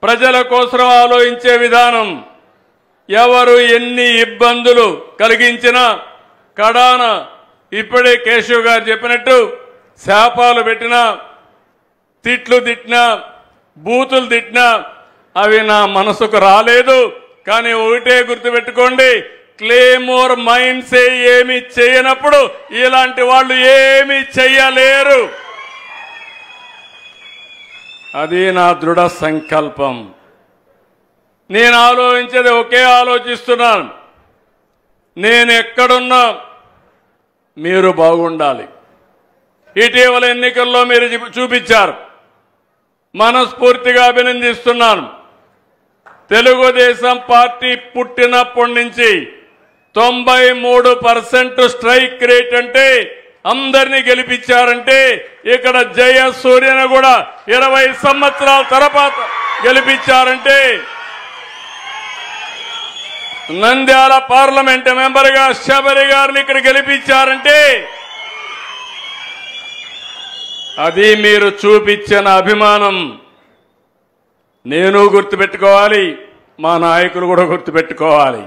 ప్రజల కోసం ఆలోచించే విధానం, ఎవరు ఎన్ని ఇబ్బందులు కలిగించినా కడాన ఇప్పుడే కేశవ్ గారు చెప్పినట్టు శాపాలు పెట్టినా, తిట్లు తిట్టినా, బూతులు తిట్టినా అవి నా మనసుకు రాలేదు. కానీ ఒకటే గుర్తుపెట్టుకోండి, క్లేమోర్ మైండ్సే ఏమి చేయనప్పుడు ఇలాంటి వాళ్ళు ఏమి చెయ్యలేరు. అది నా దృఢ సంకల్పం. నేను ఆలోచించేది ఒకే ఆలోచిస్తున్నాను, నేను ఎక్కడున్నా మీరు బాగుండాలి. ఇటీవల ఎన్నికల్లో మీరు చూపించారు, మనస్ఫూర్తిగా అభినందిస్తున్నాను. తెలుగుదేశం పార్టీ పుట్టినప్పటి నుంచి 93% స్ట్రైక్ రేట్ అంటే అందరినీ గెలిపించారంటే ఇక్కడ జయసూర్యను కూడా 20 సంవత్సరాల తర్వాత గెలిపించారంటే, నంద్యాల పార్లమెంట్ మెంబర్గా శబరి గారిని ఇక్కడ గెలిపించారంటే అది మీరు చూపించిన అభిమానం. నేను గుర్తుపెట్టుకోవాలి, మా నాయకులు కూడా గుర్తుపెట్టుకోవాలి.